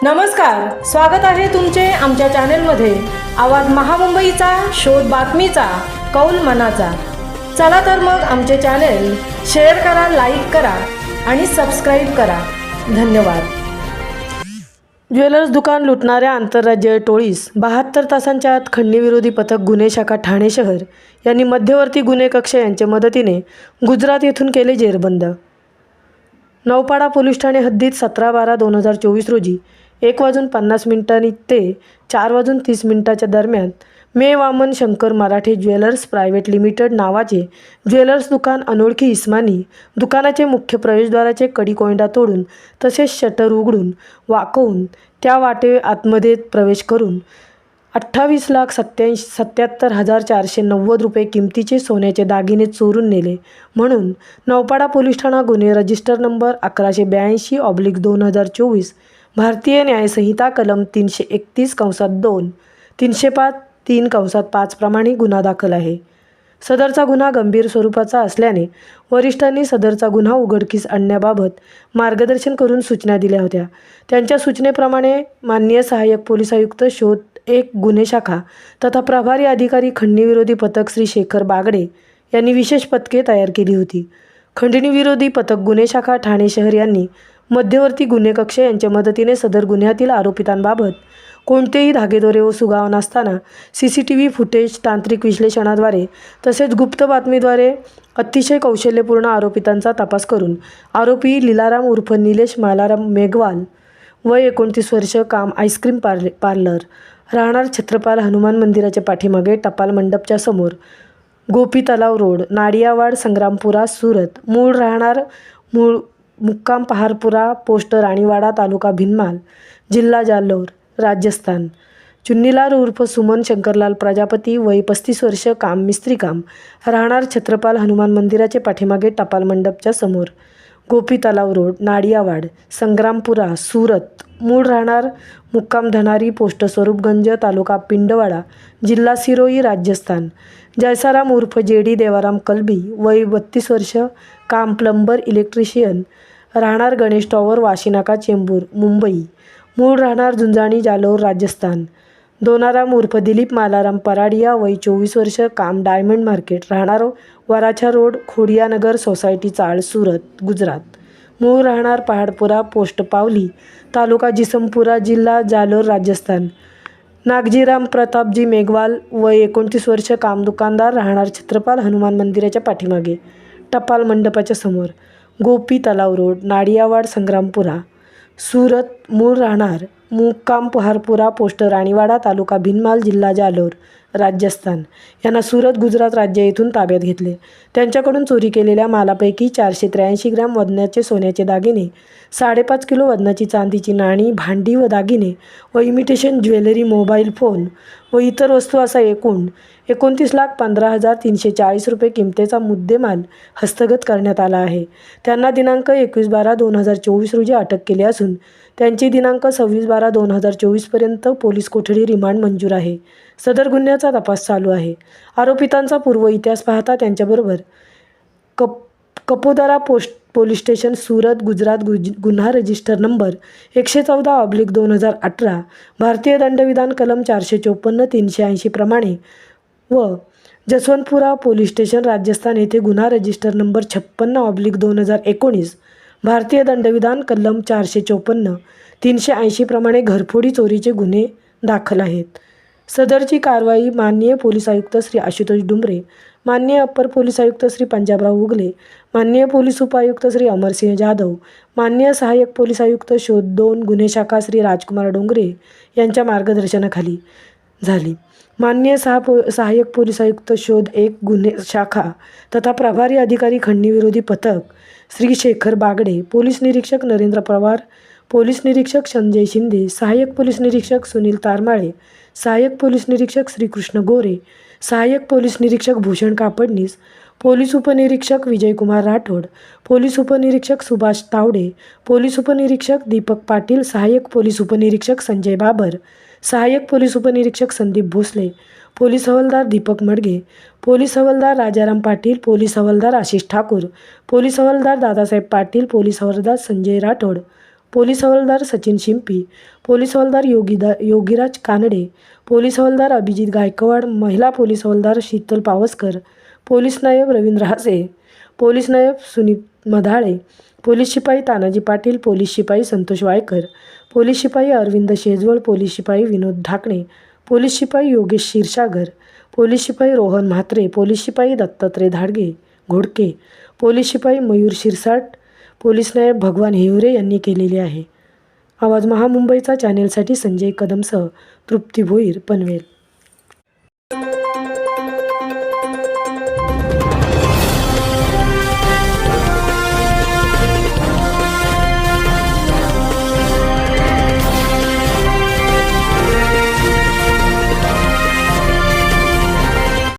नमस्कार, स्वागत आहे तुमचे आमच्या चॅनेलमध्ये। आवाज महामुंबईचा, शोध बातमीचा, कौल मनाचा। चला तर मग आमचे चॅनेल शेअर करा, लाईक करा आणि सबस्क्राईब करा। धन्यवाद। ज्वेलर्स दुकान लुटणाऱ्या आंतरराज्य टोळीस 72 तासांच्या आत खंडणीविरोधी पथक गुन्हे शाखा ठाणे शहर यांनी मध्यवर्ती गुन्हे कक्ष यांच्या मदतीने गुजरात येथून केले जेरबंद। नौपाडा पोलीस ठाणे हद्दीत 17/12/2024 रोजी 1:50 ते 4:30 दरम्यान मे वामन शंकर मराठे ज्वेलर्स प्रायव्हेट लिमिटेड नावाचे ज्वेलर्स दुकान अनोळखी इस्मानी दुकानाचे मुख्य प्रवेशद्वाराचे कडी-कोंडा तोडून तसेच शटर उघडून वाकवून त्या वाटे आतमध्ये प्रवेश करून 28,77,490 रुपये किमतीचे सोन्याचे दागिने चोरून नेले म्हणून नौपाडा पोलीस ठाणा गुन्हे रजिस्टर नंबर 1182/2024 भारतीय न्यायसंहिता कलम 331(2), 305(3)(5) प्रमाणे गुन्हा दाखल आहे। सदरचा गुन्हा गंभीर स्वरूपाचा असल्याने वरिष्ठांनी सदरचा गुन्हा उघडकीस आणण्याबाबत मार्गदर्शन करून सूचना दिल्या होत्या। त्यांच्या सूचनेप्रमाणे माननीय सहाय्यक पोलीस आयुक्त शोध 1 गुन्हे शाखा तथा प्रभारी अधिकारी खंडणीविरोधी पथक श्री शेखर बागडे यांनी विशेष पथके तयार केली होती। खंडणीविरोधी पथक गुन्हे शाखा ठाणे शहर यांनी मध्यवर्ती गुन्हे कक्ष यांच्या मदतीने सदर गुन्ह्यातील आरोपितांबाबत कोणतेही धागेदोरे व सुगावा नसताना CCTV फुटेज तांत्रिक विश्लेषणाद्वारे तसेच गुप्त बातमीद्वारे अतिशय कौशल्यपूर्ण आरोपितांचा तपास करून आरोपी लीलाराम उर्फ निलेश मालाराम मेघवाल वय 29 वर्ष, काम आईस्क्रीम पार्लर, राहणार छत्रपाल हनुमान मंदिराच्या पाठीमागे टपाल मंडपच्या समोर, गोपी तलाव रोड, नाडियावाड, संग्रामपुरा, सुरत, मूळ राहणार मुक्काम पहारपुरा, पोस्ट राणीवाडा, तालुका भिनमाल, जिल्हा जालोर, राजस्थान। चुन्नीलाल उर्फ सुमन शंकरलाल प्रजापती वय 35 वर्ष, काम मिस्त्री काम, राहणार छत्रपाल हनुमान मंदिराचे पाठीमागे टपाल मंडपच्या समोर, गोपी तलाव रोड, नाडियावाड, संग्रामपुरा, सुरत, मूळ राहणार मुक्काम धनारी, पोस्ट स्वरूपगंज, तालुका पिंडवाडा, जिल्हा सिरोही, राजस्थान। जयसाराम उर्फ JD देवाराम कलबी वय 32 वर्ष, काम प्लंबर इलेक्ट्रिशियन, राहणार गणेश टॉवर, वाशीनाका, चेंबूर, मुंबई, मूळ राहणार झुंजाणी, जालोर, राजस्थान। दोनाराम उर्फ दिलीप मालाराम पराडिया वय 24 वर्ष, काम डायमंड मार्केट, राहणार वराछा रोड, खोडियानगर सोसायटी, चाळ, सुरत, गुजरात, मूळ राहणार पहाडपुरा, पोस्ट पावली, तालुका जिसमपुरा, जिल्हा जालोर, राजस्थान। नागजीराम प्रतापजी मेघवाल वय 29 वर्ष, काम दुकानदार, राहणार छत्रपाल हनुमान मंदिराच्या पाठीमागे टपाल मंडपाच्या समोर, गोपी तलाव रोड, नाडियावाड, संग्रामपुरा, सुरत, मूळ राहणार मुक्काम पहारपुरा, पोस्ट राणीवाडा, तालुका भिनमाल, जिल्हा जालोर, राजस्थान यांना सुरत, गुजरात राज्य येथून ताब्यात घेतले। त्यांच्याकडून चोरी केलेल्या मालापैकी 483 ग्रॅम वजनाचे सोन्याचे दागिने, 5.5 किलो वजनाची चांदीची नाणी, भांडी व दागिने व इमिटेशन ज्वेलरी, मोबाईल फोन व इतर वस्तू असा एकूण 29,15,340 रुपये किमतीचा मुद्देमाल हस्तगत करण्यात आला आहे। त्यांना दिनांक 21/12/2024 रोजी अटक केली असून त्यांची दिनांक 26/12/2024 पर्यंत पोलीस कोठडी रिमांड मंजूर आहे। सदर गुन्ह्याचा तपास चालू आहे। आरोपितांचा पूर्व इतिहास पाहता त्यांच्याबरोबर कपोदरा पोलीस स्टेशन, सुरत, गुजरात गुन्हा रजिस्टर नंबर 114/2018 भारतीय दंडविधान कलम 454, 380 प्रमाणे व जसवंतपुरा पोलीस स्टेशन, राजस्थान येथे गुन्हा रजिस्टर नंबर 56/2019 भारतीय दंडविधान कलम 454, 380 प्रमाणे घरफोडी चोरीचे गुन्हे दाखल आहेत। सदरची कारवाई माननीय पोलीस आयुक्त श्री आशुतोष डुमरे, माननीय अप्पर पोलीस आयुक्त श्री पंजाबराव उगले, माननीय पोलीस उपायुक्त श्री अमरसिंह जाधव, माननीय सहाय्यक पोलीस आयुक्त शोध 2 गुन्हे शाखा श्री राजकुमार डोंगरे यांच्या मार्गदर्शनाखाली झाली। माननीय सहाय्यक पोलीस आयुक्त शोध 1 गुन्हे शाखा तथा प्रभारी अधिकारी खंडणीविरोधी पथक श्री शेखर बागडे, पोलीस निरीक्षक नरेंद्र पवार, पोलीस निरीक्षक संजय शिंदे, सहाय्यक पोलीस निरीक्षक सुनील तारमाळे, सहाय्यक पोलीस निरीक्षक श्रीकृष्ण गोरे, सहाय्यक पोलीस निरीक्षक भूषण कापडनीस, पोलीस उपनिरीक्षक विजयकुमार राठोड, पोलीस उपनिरीक्षक सुभाष तावडे, पोलीस उपनिरीक्षक दीपक पाटील, सहाय्यक पोलीस उपनिरीक्षक संजय बाबर, सहाय्यक पोलीस उपनिरीक्षक संदीप भोसले, पोलीस हवालदार दीपक मडगे, पोलीस हवालदार राजाराम पाटील, पोलीस हवालदार आशिष ठाकूर, पोलीस हवालदार दादासाहेब पाटील, पोलीस हवालदार संजय राठोड, पोलीस हवालदार सचिन शिंपी, पोलीस हवालदार योगीराज कानडे, पोलीस हवालदार अभिजित गायकवाड, महिला पोलीस हवालदार शीतल पावसकर, पोलीस नायब रवींद्र हासे, पोलीस नायब सुनीत मधाळे, पोलीस शिपाई तानाजी पाटील, पोलीस शिपाई संतोष वायकर, पोलीस शिपाई अरविंद शेजवळ, पोलीस शिपाई विनोद ढाकणे, पोलीस शिपाई योगेश क्षीरसागर, पोलीस शिपाई रोहन म्हात्रे, पोलीस शिपाई दत्तात्रय घोडके, पोलीस शिपाई मयूर शिरसाट, पोलीस नायब भगवान हिवरे यांनी केलेली आहे. आवाज महामुंबईचा चॅनेलसाठी संजय कदमसह तृप्ती भोईर, पनवेल.